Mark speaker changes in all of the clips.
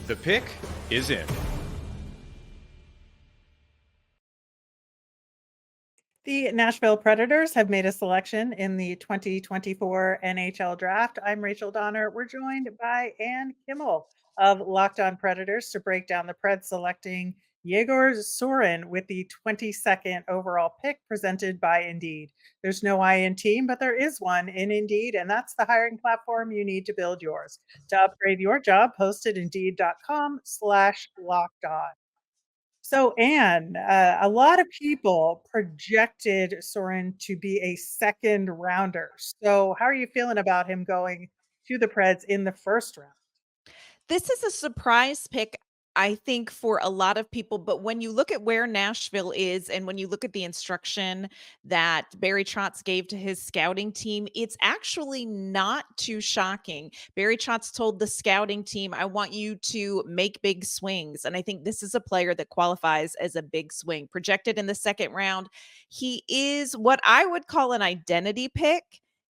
Speaker 1: The pick is in.
Speaker 2: The Nashville Predators have made a selection in the 2024 NHL Draft. I'm Rachel Donner. We're joined by Ann Kimmel of Locked On Predators to break down the Preds selecting Yegor Surin with the 22nd overall pick presented by Indeed. There's no I in team, but there is one in Indeed, and that's the hiring platform you need to build yours. To upgrade your job, post at indeed.com/locked on. So, Anne, a lot of people projected Soren to be a second rounder. So, how are you feeling about him going to the Preds in the first round?
Speaker 3: This is a surprise pick, I think, for a lot of people, but when you look at where Nashville is and when you look at the instruction that Barry Trotz gave to his scouting team, it's actually not too shocking. Barry Trotz told the scouting team, "I want you to make big swings." And I think this is a player that qualifies as a big swing. Projected in the second round, he is what I would call an identity pick.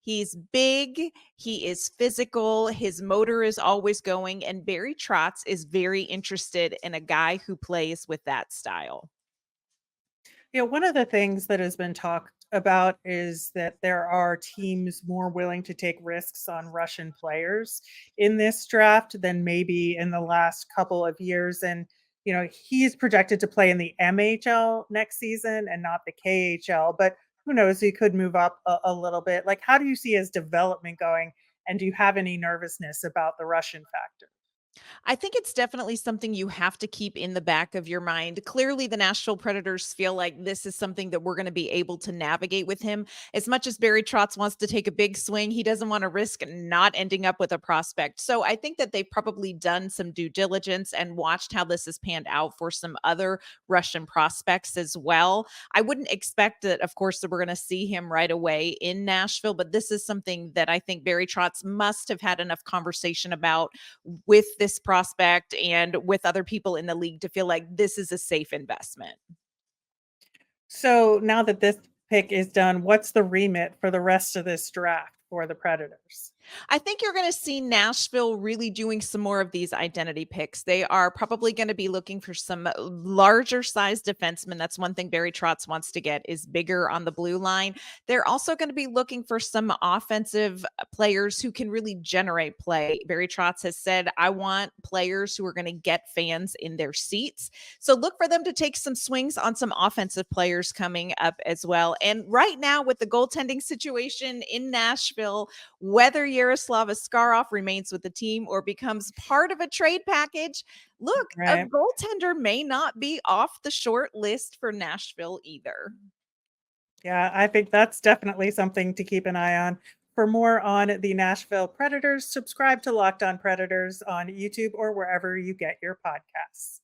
Speaker 3: He's big, he is physical, his motor is always going, and Barry Trotz is very interested in a guy who plays with that style.
Speaker 2: One of the things that has been talked about is that there are teams more willing to take risks on Russian players in this draft than maybe in the last couple of years. And, he's projected to play in the MHL next season and not the KHL, but who knows, he could move up a little bit. Like, how do you see his development going? And do you have any nervousness about the Russian factor?
Speaker 3: I think it's definitely something you have to keep in the back of your mind. Clearly, the Nashville Predators feel like this is something that we're going to be able to navigate with him. As much as Barry Trotz wants to take a big swing, he doesn't want to risk not ending up with a prospect. So I think that they've probably done some due diligence and watched how this has panned out for some other Russian prospects as well. I wouldn't expect that, of course, that we're going to see him right away in Nashville, but this is something that I think Barry Trotz must have had enough conversation about with this prospect and with other people in the league to feel like this is a safe investment.
Speaker 2: So now that this pick is done, what's the remit for the rest of this draft for the Predators?
Speaker 3: I think you're going to see Nashville really doing some more of these identity picks. They are probably going to be looking for some larger size defensemen. That's one thing Barry Trotz wants to get is bigger on the blue line. They're also going to be looking for some offensive players who can really generate play. Barry Trotz has said, "I want players who are going to get fans in their seats." So look for them to take some swings on some offensive players coming up as well. And right now with the goaltending situation in Nashville, whether Yaroslav Askarov remains with the team or becomes part of a trade package, look, a
Speaker 2: Right.
Speaker 3: goaltender may not be off the short list for Nashville either.
Speaker 2: Yeah, I think that's definitely something to keep an eye on. For more on the Nashville Predators, subscribe to Locked On Predators on YouTube or wherever you get your podcasts.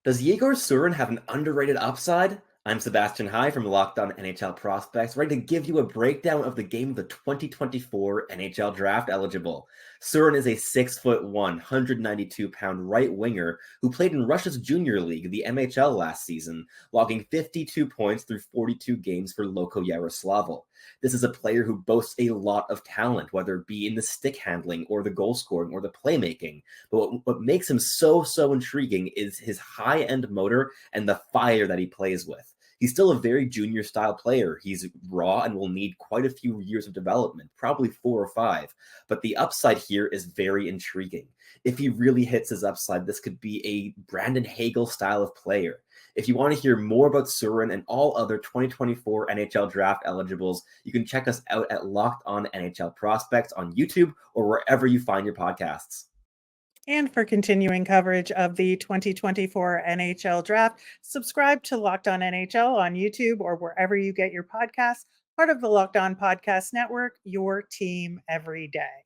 Speaker 4: Does Yegor Surin have an underrated upside? I'm Sebastian High from Locked On NHL Prospects, ready to give you a breakdown of the game of the 2024 NHL Draft eligible. Surin is a 6'1", 192-pound right winger who played in Russia's Junior League, the MHL, last season, logging 52 points through 42 games for Loko Yaroslavl. This is a player who boasts a lot of talent, whether it be in the stick handling or the goal scoring or the playmaking. But what makes him so intriguing is his high-end motor and the fire that he plays with. He's still a very junior style player. He's raw and will need quite a few years of development, probably 4 or 5. But the upside here is very intriguing. If he really hits his upside, this could be a Brandon Hagel style of player. If you want to hear more about Surin and all other 2024 NHL Draft eligibles, you can check us out at Locked On NHL Prospects on YouTube or wherever you find your podcasts.
Speaker 2: And for continuing coverage of the 2024 NHL Draft, subscribe to Locked On NHL on YouTube or wherever you get your podcasts, part of the Locked On Podcast Network, your team every day.